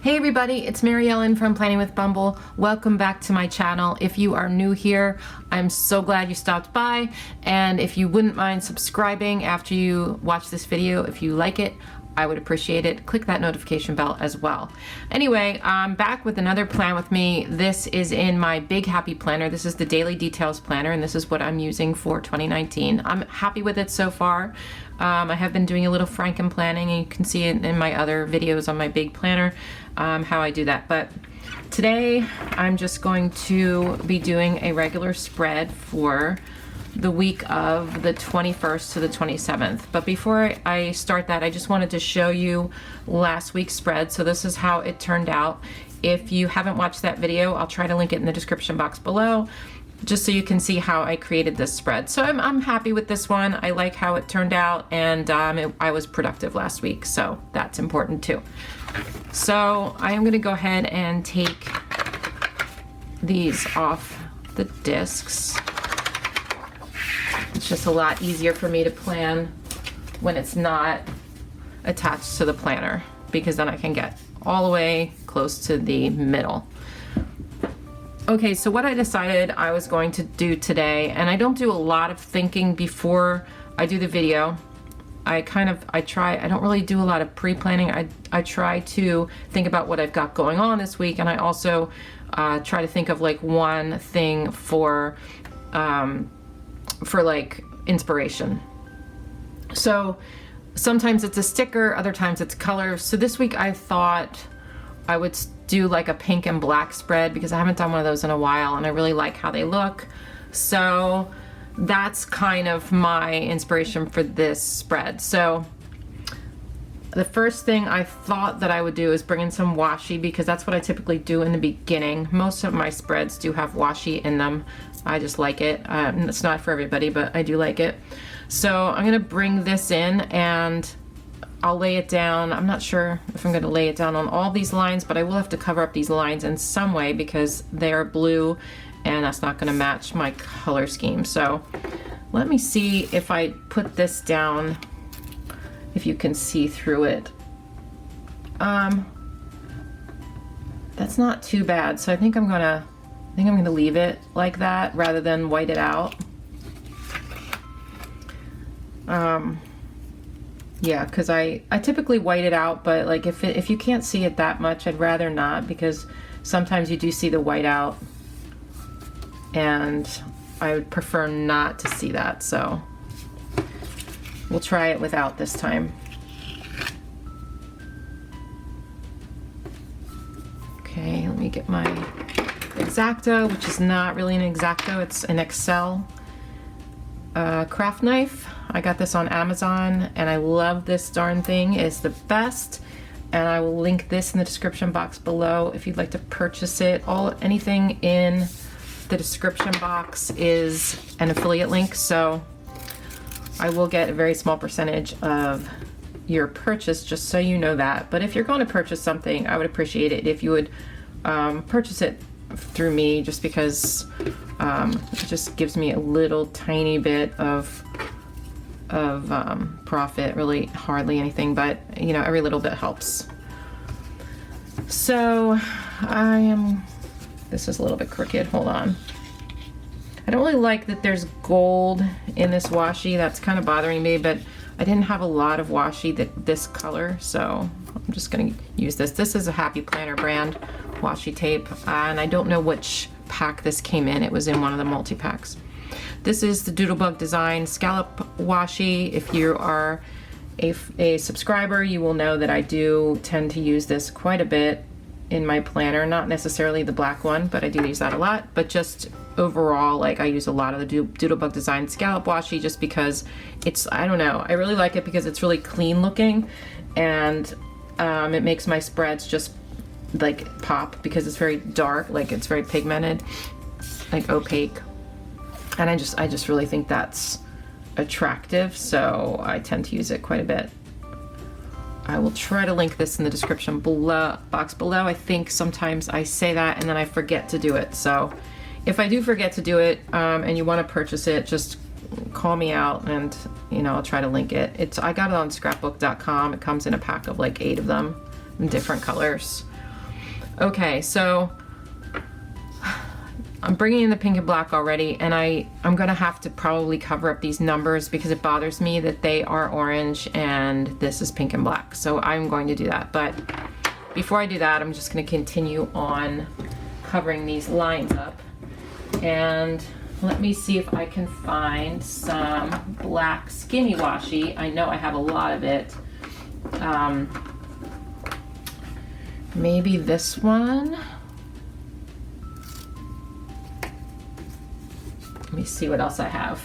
Hey everybody, it's Mary Ellen from Planning with Bumble. Welcome back to my channel. If you are new here, I'm so glad you stopped by. And if you wouldn't mind subscribing after you watch this video, if you like it, I would appreciate it. Click that notification bell as well. Anyway, I'm back with another plan with me. This is in my Big Happy Planner. This is the Daily Details Planner, and this is what I'm using for 2019. I'm happy with it so far. I have been doing a little Franken planning, and you can see it in my other videos on my big planner, how I do that. But today I'm just going to be doing a regular spread for the week of the 21st to the 27th. But before I start that, I just wanted to show you last week's spread. So this is how it turned out. If you haven't watched that video, I'll try to link it in the description box below, just so you can see how I created this spread. So I'm happy with this one. I like how it turned out, and I was productive last week, so that's important too. So I am gonna go ahead and take these off the discs. It's just a lot easier for me to plan when it's not attached to the planner, because then I can get all the way close to the middle. Okay, so what I decided I was going to do today, and I don't do a lot of thinking before I do the video. I don't really do a lot of pre-planning. I try to think about what I've got going on this week, and I also try to think of like one thing for like inspiration. So sometimes it's a sticker, other times it's color. So this week I thought I would do like a pink and black spread, because I haven't done one of those in a while and I really like how they look. So that's kind of my inspiration for this spread. So the first thing I thought that I would do is bring in some washi, because that's what I typically do in the beginning. Most of my spreads do have washi in them. I just like it. It's not for everybody, but I do like it. So I'm gonna bring this in and I'll lay it down. I'm not sure if I'm gonna lay it down on all these lines, but I will have to cover up these lines in some way because they are blue and that's not gonna match my color scheme. So let me see if I put this down, if you can see through it. That's not too bad. So I think I'm gonna leave it like that rather than white it out. Yeah, because I typically white it out, but like if you can't see it that much, I'd rather not, because sometimes you do see the white out and I would prefer not to see that. So we'll try it without this time. Okay, let me get my X-Acto, which is not really an X-Acto, it's an Excel craft knife. I got this on Amazon and I love this darn thing. It's the best, and I will link this in the description box below if you'd like to purchase it. Anything in the description box is an affiliate link, so I will get a very small percentage of your purchase, just so you know that. But if you're going to purchase something, I would appreciate it if you would purchase it through me, just because it just gives me a little tiny bit of profit, really hardly anything, but you know, every little bit helps. So this is a little bit crooked, hold on. I don't really like that there's gold in this washi. That's kind of bothering me, but I didn't have a lot of washi this color, so I'm just gonna use this. This is a Happy Planner brand washi tape, and I don't know which pack this came in. It was in one of the multi-packs. This is the Doodlebug Design Scallop Washi. If you are a subscriber, you will know that I do tend to use this quite a bit in my planner. Not necessarily the black one, but I do use that a lot. But just overall, like, I use a lot of the Doodlebug Design Scallop Washi just because it's, I don't know, I really like it because it's really clean looking, and it makes my spreads just like pop because it's very dark, like it's very pigmented, like opaque. And I just really think that's attractive, so I tend to use it quite a bit. I will try to link this in the description box below. I think sometimes I say that and then I forget to do it. So if I do forget to do it and you want to purchase it, just call me out and, you know, I'll try to link it. I got it on scrapbook.com. It comes in a pack of like 8 of them in different colors. Okay, so I'm bringing in the pink and black already, and I'm gonna have to probably cover up these numbers because it bothers me that they are orange and this is pink and black. So I'm going to do that. But before I do that, I'm just gonna continue on covering these lines up. And let me see if I can find some black skinny washi. I know I have a lot of it. Maybe this one. Let me see what else I have.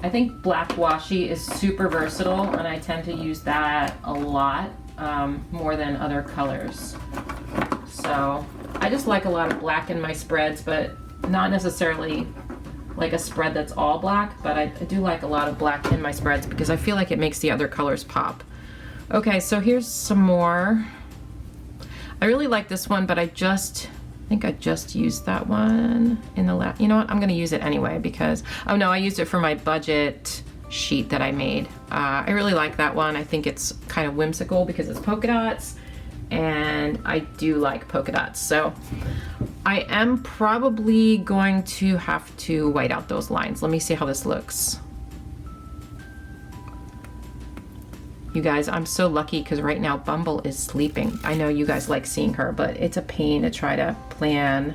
I think black washi is super versatile, and I tend to use that a lot, more than other colors. So I just like a lot of black in my spreads, but not necessarily like a spread that's all black, but I do like a lot of black in my spreads because I feel like it makes the other colors pop. Okay, so here's some more. I really like this one, but I think I just used that one in the last, you know what, I'm gonna use it anyway because, oh no, I used it for my budget sheet that I made. I really like that one. I think it's kind of whimsical because it's polka dots, and I do like polka dots. So I am probably going to have to white out those lines. Let me see how this looks. You guys, I'm so lucky because right now Bumble is sleeping. I know you guys like seeing her, but it's a pain to try to plan.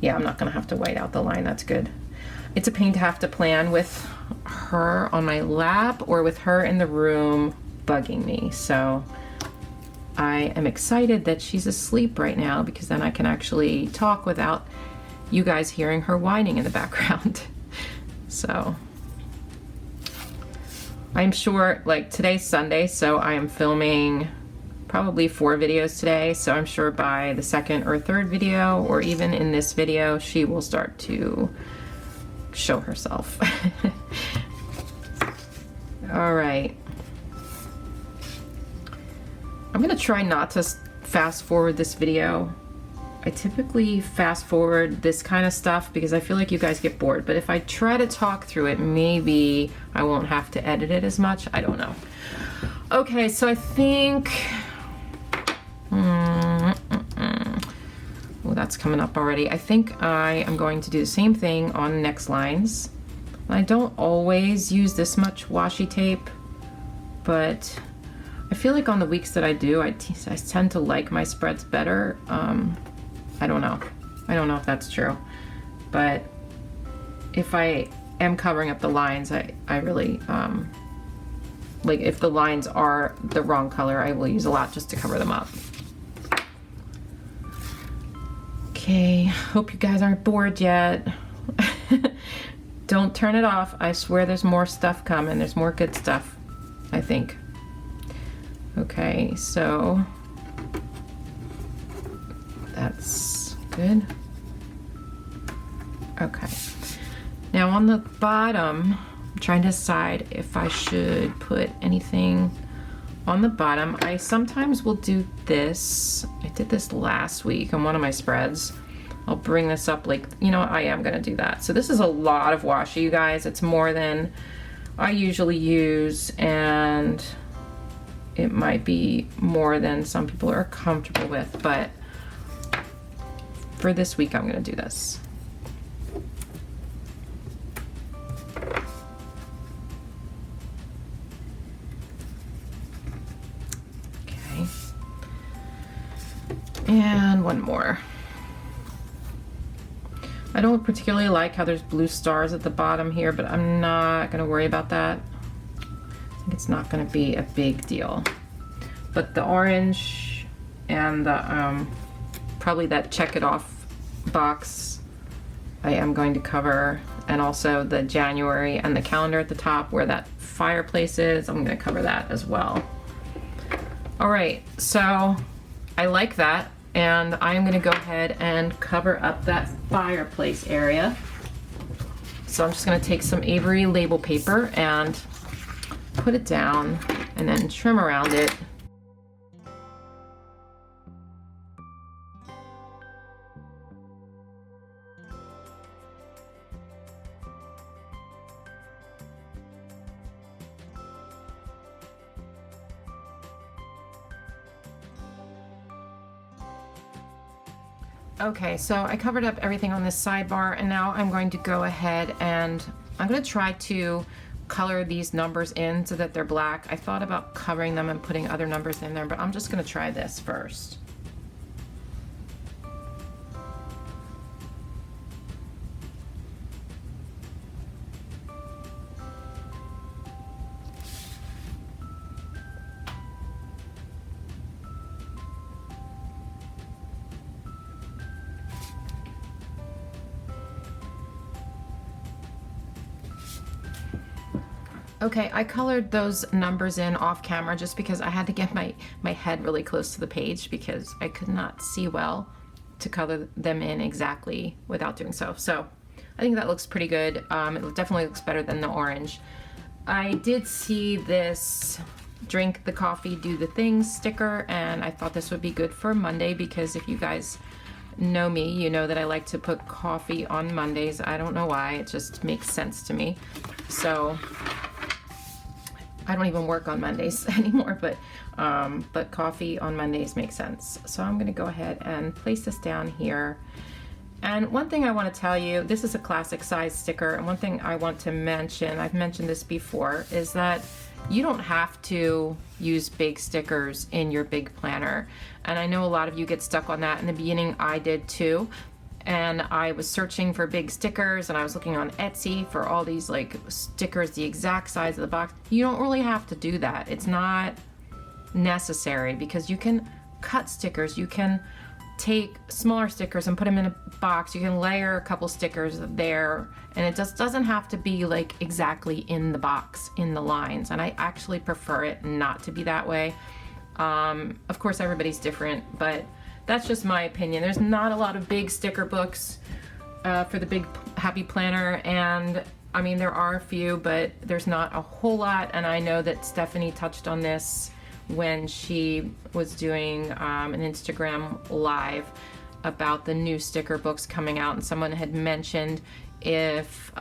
Yeah, I'm not gonna have to white out the line, that's good. It's a pain to have to plan with her on my lap or with her in the room bugging me. So I am excited that she's asleep right now because then I can actually talk without you guys hearing her whining in the background. So I'm sure, like today's Sunday, so I am filming probably 4 videos today. So I'm sure by the second or third video, or even in this video, she will start to show herself. All right. I'm gonna try not to fast forward this video. I typically fast forward this kind of stuff because I feel like you guys get bored, but if I try to talk through it, maybe I won't have to edit it as much. I don't know. Okay, so I think, oh, that's coming up already. I think I am going to do the same thing on next lines. I don't always use this much washi tape, but I feel like on the weeks that I do, I tend to like my spreads better. I don't know. I don't know if that's true, but if I am covering up the lines, I really, like if the lines are the wrong color, I will use a lot just to cover them up. Okay, hope you guys aren't bored yet. Don't turn it off. I swear there's more stuff coming. There's more good stuff, I think. Okay, so that's good. Okay. Now on the bottom, I'm trying to decide if I should put anything on the bottom. I sometimes will do this. I did this last week on one of my spreads. I'll bring this up like, you know what, I am gonna do that. So this is a lot of washi, you guys. It's more than I usually use, and it might be more than some people are comfortable with, but for this week, I'm gonna do this. Okay. And one more. I don't particularly like how there's blue stars at the bottom here, but I'm not gonna worry about that. I think it's not gonna be a big deal. But the orange and the, probably that check it off box I am going to cover, and also the January and the calendar at the top where that fireplace is. I'm going to cover that as well. All right, so I like that, and I'm going to go ahead and cover up that fireplace area. So I'm just going to take some Avery label paper and put it down and then trim around it. Okay, so I covered up everything on this sidebar, and now I'm going to go ahead and I'm going to try to color these numbers in so that they're black. I thought about covering them and putting other numbers in there, but I'm just going to try this first. Okay, I colored those numbers in off camera just because I had to get my head really close to the page because I could not see well to color them in exactly without doing so. So I think that looks pretty good. It definitely looks better than the orange. I did see this drink the coffee, do the things sticker, and I thought this would be good for Monday because if you guys know me, you know that I like to put coffee on Mondays. I don't know why, it just makes sense to me. So I don't even work on Mondays anymore, but coffee on Mondays makes sense. So I'm gonna go ahead and place this down here. And one thing I want to tell you, this is a classic size sticker, and one thing I want to mention, I've mentioned this before, is that you don't have to use big stickers in your big planner. And I know a lot of you get stuck on that. In the beginning, I did too. And I was searching for big stickers and I was looking on Etsy for all these like stickers the exact size of the box. You don't really have to do that. It's not necessary because you can cut stickers. You can take smaller stickers and put them in a box. You can layer a couple stickers there, and it just doesn't have to be like exactly in the box, in the lines. And I actually prefer it not to be that way. Of course, everybody's different, but that's just my opinion. There's not a lot of big sticker books for the Big Happy Planner, and I mean there are a few, but there's not a whole lot. And I know that Stephanie touched on this when she was doing an Instagram live about the new sticker books coming out, and someone had mentioned if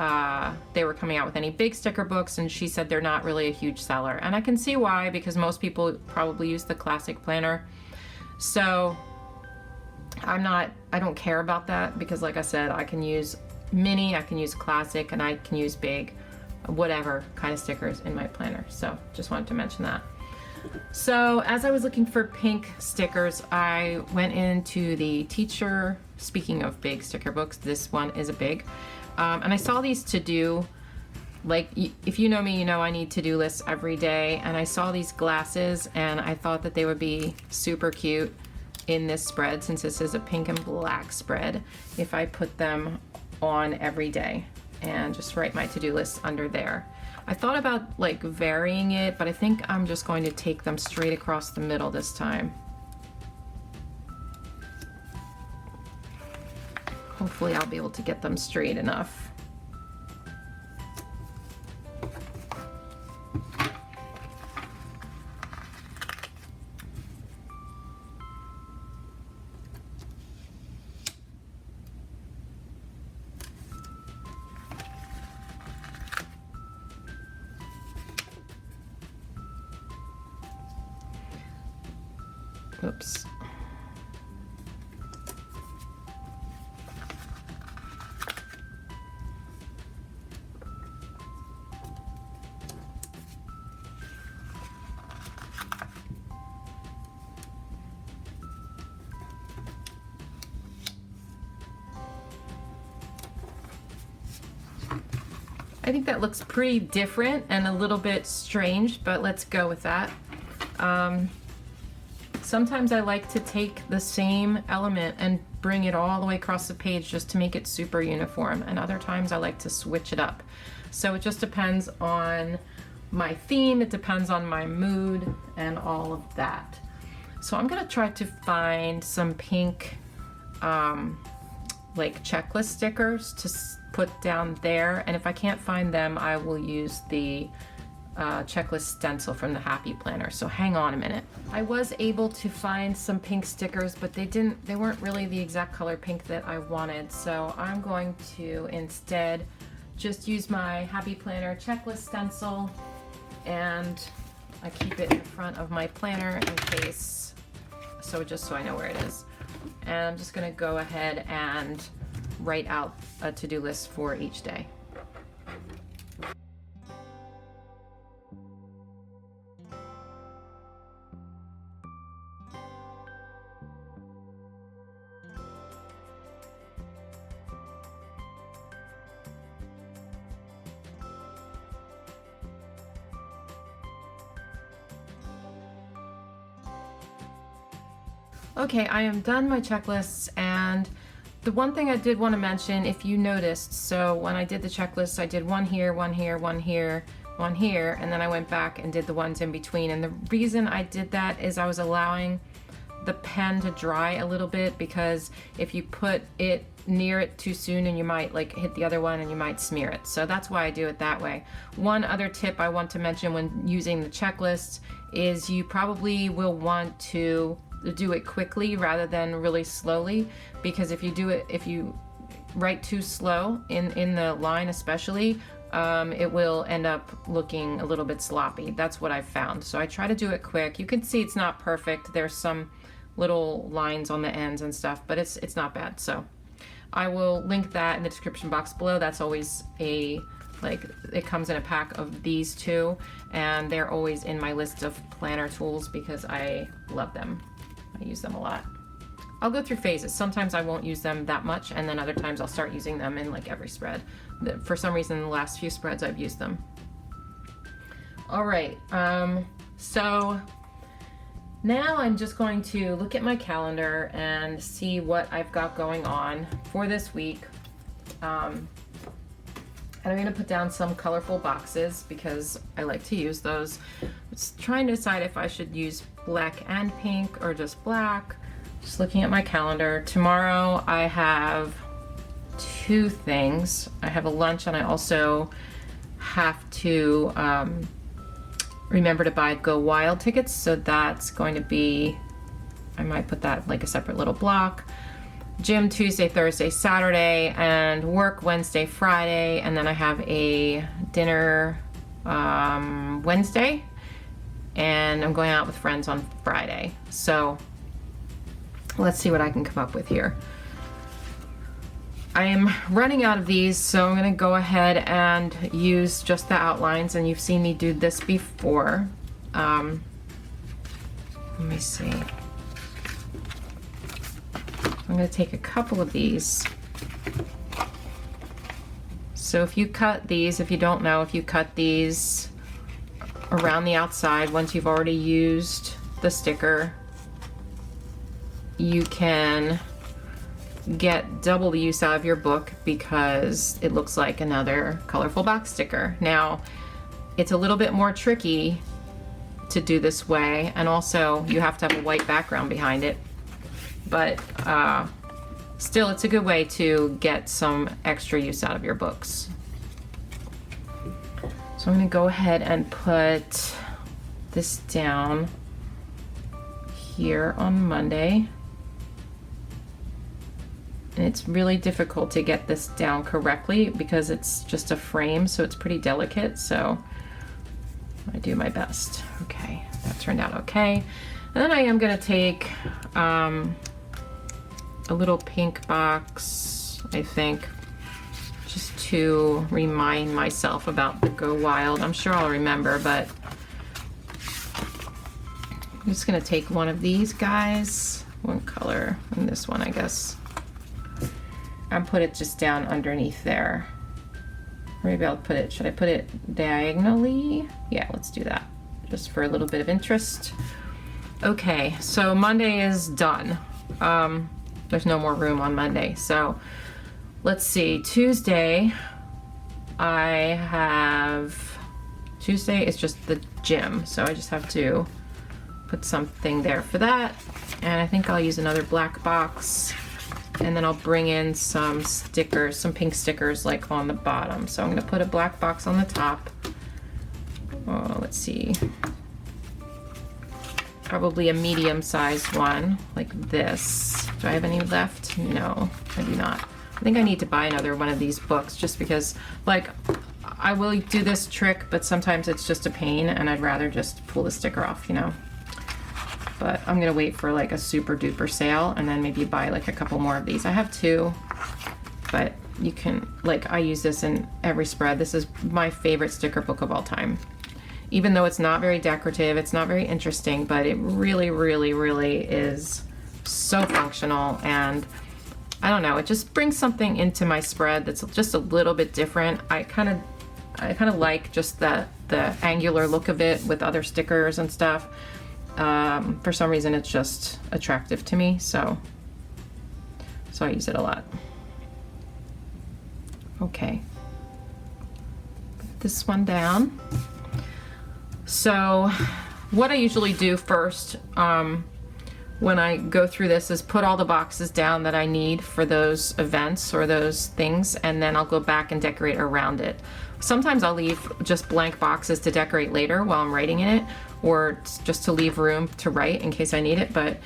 they were coming out with any big sticker books, and she said they're not really a huge seller. And I can see why, because most people probably use the classic planner. So I don't care about that because like I said, I can use mini, I can use classic, and I can use big, whatever kind of stickers in my planner. So just wanted to mention that. So as I was looking for pink stickers, I went into the teacher, speaking of big sticker books, this one is a big, and I saw these to do, like if you know me, you know I need to-do lists every day, and I saw these glasses and I thought that they would be super cute in this spread, since this is a pink and black spread, if I put them on every day and just write my to-do list under there. I thought about like varying it, but I think I'm just going to take them straight across the middle this time. Hopefully I'll be able to get them straight enough. Oops. I think that looks pretty different and a little bit strange, but let's go with that. Sometimes I like to take the same element and bring it all the way across the page just to make it super uniform, and other times I like to switch it up. So it just depends on my theme, it depends on my mood, and all of that. So I'm gonna try to find some pink like checklist stickers to put down there, and if I can't find them, I will use the checklist stencil from the Happy Planner. So hang on a minute. I was able to find some pink stickers, but they weren't really the exact color pink that I wanted. So I'm going to instead just use my Happy Planner checklist stencil, and I keep it in front of my planner in case, so just so I know where it is. and I'm just gonna go ahead and write out a to-do list for each day. Okay, I am done my checklists, and the one thing I did want to mention, if you noticed, so when I did the checklist, I did one here, one here, one here, one here, and then I went back and did the ones in between. And the reason I did that is I was allowing the pen to dry a little bit, because if you put it near it too soon, and you might like hit the other one and you might smear it. So that's why I do it that way. One other tip I want to mention when using the checklists is you probably will want to do it quickly rather than really slowly, because if you write too slow in the line especially, it will end up looking a little bit sloppy. That's what I've found. So I try to do it quick. You can see it's not perfect. There's some little lines on the ends and stuff, but it's not bad. So I will link that in the description box below. That's always it comes in a pack of these two, and they're always in my list of planner tools because I love them. I use them a lot. I'll go through phases. Sometimes I won't use them that much, and then other times I'll start using them in like every spread. For some reason, in the last few spreads, I've used them. All right, so now I'm just going to look at my calendar and see what I've got going on for this week. And I'm gonna put down some colorful boxes because I like to use those. I'm just trying to decide if I should use black and pink or just black. Just looking at my calendar. Tomorrow I have two things. I have a lunch, and I also have to remember to buy Go Wild tickets. So that's going to be, I might put that like a separate little block. Gym Tuesday, Thursday, Saturday, and work Wednesday, Friday, and then I have a dinner Wednesday, and I'm going out with friends on Friday. So let's see what I can come up with here. I am running out of these, so I'm going to go ahead and use just the outlines, and you've seen me do this before. Let me see. I'm going to take a couple of these. So if you cut these, if you don't know, if you cut these around the outside, once you've already used the sticker, you can get double the use out of your book because it looks like another colorful box sticker. Now, it's a little bit more tricky to do this way, and also you have to have a white background behind it. But still, it's a good way to get some extra use out of your books. So I'm going to go ahead and put this down here on Monday. And it's really difficult to get this down correctly because it's just a frame, so it's pretty delicate. So I do my best. Okay, that turned out okay. And then I am going to take a little pink box, I think, just to remind myself about the Go Wild. I'm sure I'll remember, but I'm just gonna take one of these guys, one color, and this one, I guess, and put it just down underneath there. Maybe I'll put it, should I put it diagonally? Yeah, let's do that, just for a little bit of interest. Okay, so Monday is done. There's no more room on Monday. So let's see, Tuesday Tuesday is just the gym. So I just have to put something there for that. And I think I'll use another black box, and then I'll bring in some stickers, some pink stickers like on the bottom. So I'm gonna put a black box on the top. Oh, let's see. Probably a medium-sized one, like this. Do I have any left? No, I do not. I think I need to buy another one of these books just because, like, I will do this trick, but sometimes it's just a pain and I'd rather just pull the sticker off, you know? but I'm gonna wait for like a super duper sale and then maybe buy like a couple more of these. I have 2, but you can, like, I use this in every spread. This is my favorite sticker book of all time. Even though it's not very decorative, it's not very interesting, but it really, really, really is so functional, and I don't know, it just brings something into my spread that's just a little bit different. I kind of like just the angular look of it with other stickers and stuff. For some reason it's just attractive to me, so I use it a lot. Okay, put this one down. So what I usually do first when I go through this is put all the boxes down that I need for those events or those things, and then I'll go back and decorate around it. Sometimes I'll leave just blank boxes to decorate later while I'm writing in it, or just to leave room to write in case I need it, but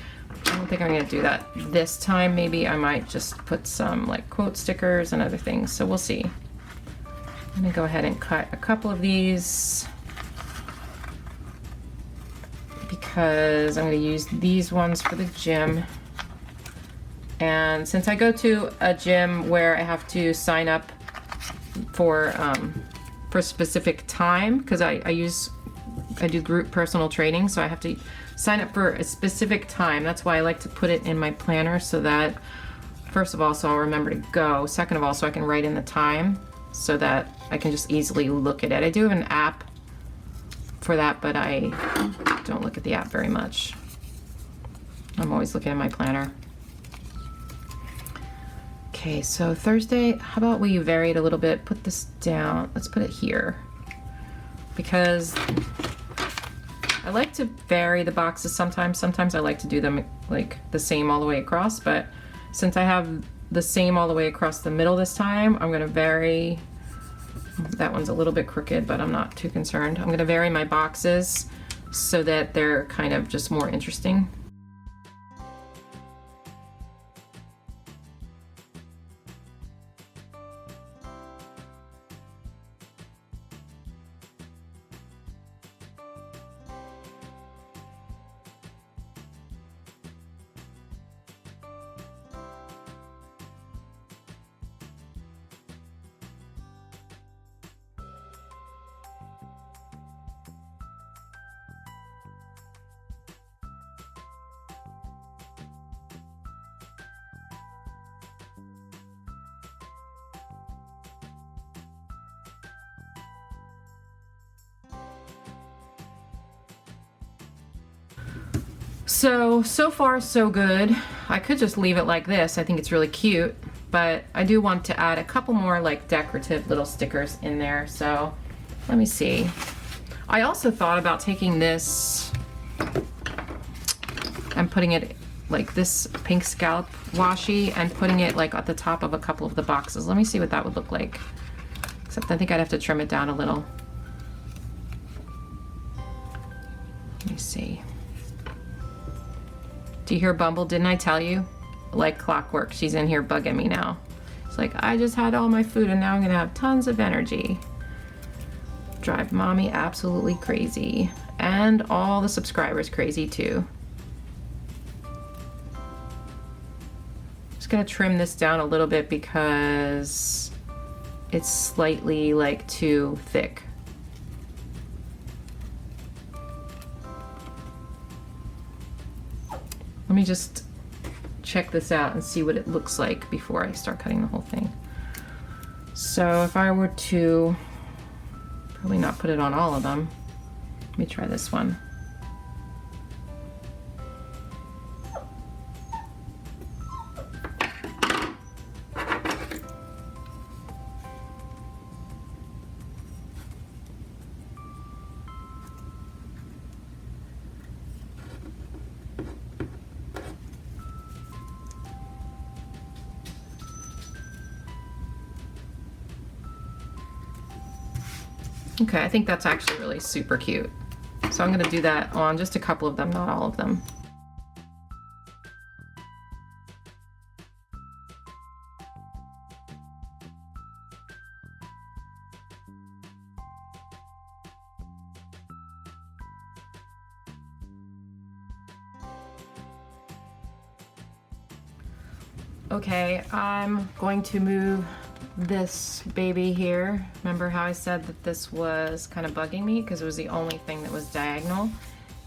I don't think I'm gonna do that this time. Maybe I might just put some like quote stickers and other things, so we'll see. I'm gonna go ahead and cut a couple of these because I'm going to use these ones for the gym. And since I go to a gym where I have to sign up for a specific time, because I do group personal training, so I have to sign up for a specific time. That's why I like to put it in my planner, so that first of all, so I'll remember to go. Second of all, so I can write in the time so that I can just easily look at it. I do have an app for that, but I don't look at the app very much. I'm always looking at my planner. Okay, so Thursday, how about we vary it a little bit? Put this down, let's put it here. Because I like to vary the boxes sometimes. Sometimes I like to do them like the same all the way across, but since I have the same all the way across the middle this time, I'm gonna vary. That one's a little bit crooked, but I'm not too concerned. I'm gonna vary my boxes so that they're kind of just more interesting. So far so good. I could just leave it like this. I think it's really cute, but I do want to add a couple more like decorative little stickers in there. So let me see. I also thought about taking this and putting it like this pink scallop washi and putting it like at the top of a couple of the boxes. Let me see what that would look like. Except I think I'd have to trim it down a little. Let me see. Do you hear Bumble? Didn't I tell you? Like clockwork, she's in here bugging me now. It's like, I just had all my food and now I'm gonna have tons of energy. Drive mommy absolutely crazy. And all the subscribers crazy too. Just gonna trim this down a little bit because it's slightly like too thick. Let me just check this out and see what it looks like before I start cutting the whole thing. So if I were to, probably not put it on all of them. Let me try this one. Okay, I think that's actually really super cute. So I'm gonna do that on just a couple of them, not all of them. Okay, I'm going to move this baby here. Remember how I said that this was kind of bugging me because it was the only thing that was diagonal?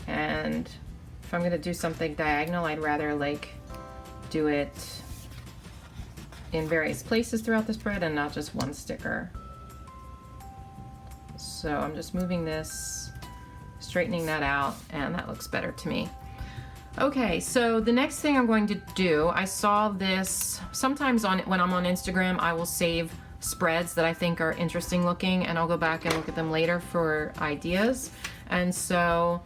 And if I'm gonna do something diagonal, I'd rather like do it in various places throughout the spread and not just one sticker. So I'm just moving this, straightening that out, and that looks better to me. Okay, so the next thing I'm going to do, I saw this, sometimes when I'm on Instagram, I will save spreads that I think are interesting looking, and I'll go back and look at them later for ideas. And so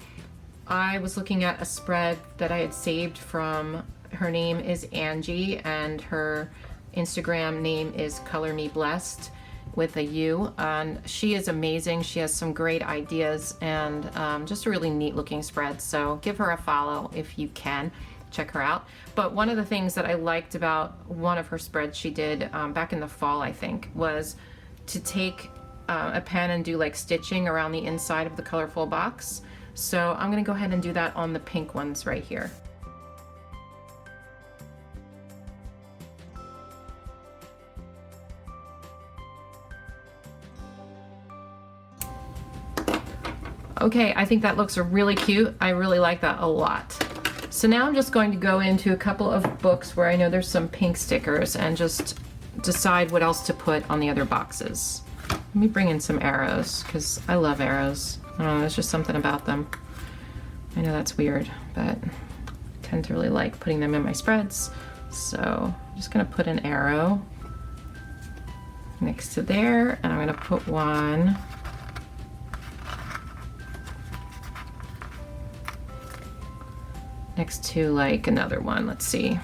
I was looking at a spread that I had saved from, her name is Angie, and her Instagram name is Color Me Blessed with a U, and she is amazing. She has some great ideas and just a really neat looking spread, so give her a follow if you can. Check her out. But one of the things that I liked about one of her spreads she did back in the fall, I think, was to take a pen and do like stitching around the inside of the colorful box. So I'm gonna go ahead and do that on the pink ones right here. Okay, I think that looks really cute. I really like that a lot. So now I'm just going to go into a couple of books where I know there's some pink stickers and just decide what else to put on the other boxes. Let me bring in some arrows because I love arrows. I don't know, there's just something about them. I know that's weird, but I tend to really like putting them in my spreads. So I'm just gonna put an arrow next to there, and I'm gonna put one next to like another one. Let's see.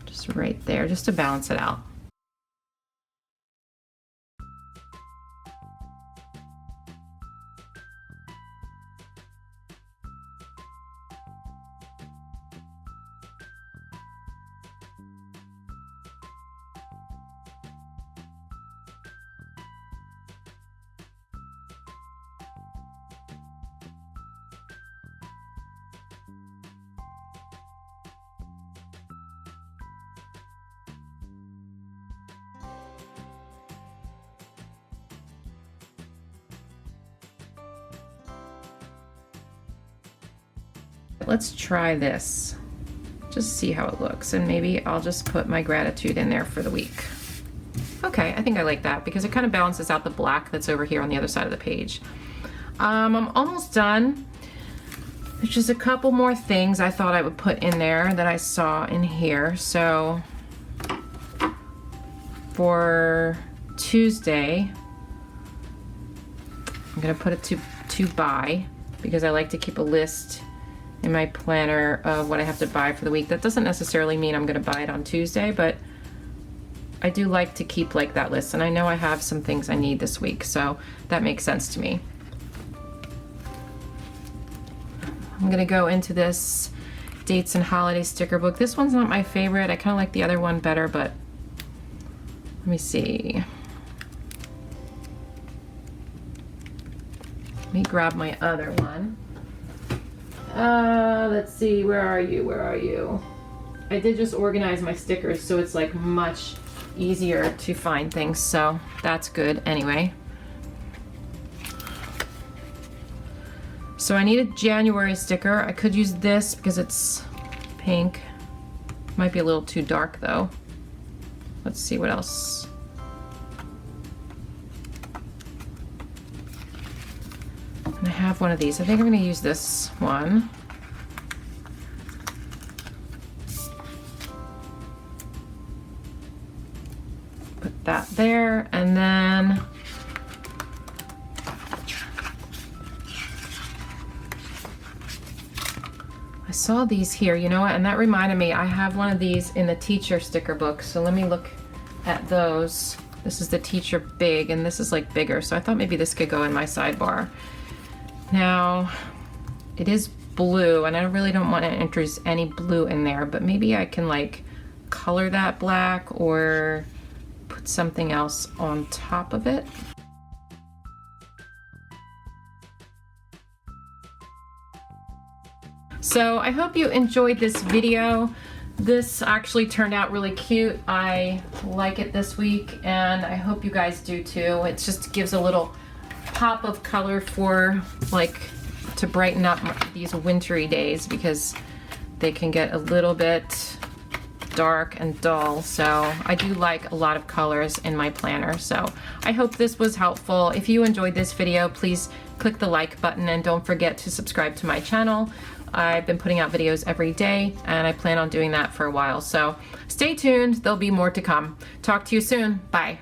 Just right there, just to balance it out. Let's try this, just see how it looks, and maybe I'll just put my gratitude in there for the week. Okay, I think I like that because it kind of balances out the black that's over here on the other side of the page. I'm almost done. There's just a couple more things I thought I would put in there that I saw in here. So for Tuesday, I'm gonna put it to buy because I like to keep a list in my planner of what I have to buy for the week. That doesn't necessarily mean I'm gonna buy it on Tuesday, but I do like to keep like that list, and I know I have some things I need this week, so that makes sense to me. I'm gonna go into this dates and holiday sticker book. This one's not my favorite. I kind of like the other one better, but let me see. Let me grab my other one. Let's see, where are you? Where are you? I did just organize my stickers, so it's like much easier to find things, so that's good anyway. So I need a January sticker. I could use this because it's pink. Might be a little too dark though. Let's see what else. And I have one of these. I think I'm going to use this one. Put that there, and then I saw these here, you know what, and that reminded me, I have one of these in the teacher sticker book, so let me look at those. This is the teacher big, and this is like bigger, so I thought maybe this could go in my sidebar. Now, it is blue, and I really don't want to introduce any blue in there, but maybe I can like color that black or put something else on top of it. So I hope you enjoyed this video. This actually turned out really cute. I like it this week, and I hope you guys do too. It just gives a little pop of color for like to brighten up these wintry days, because they can get a little bit dark and dull. So I do like a lot of colors in my planner. So I hope this was helpful. If you enjoyed this video, please click the like button and don't forget to subscribe to my channel. I've been putting out videos every day, and I plan on doing that for a while. So stay tuned, there'll be more to come. Talk to you soon. Bye.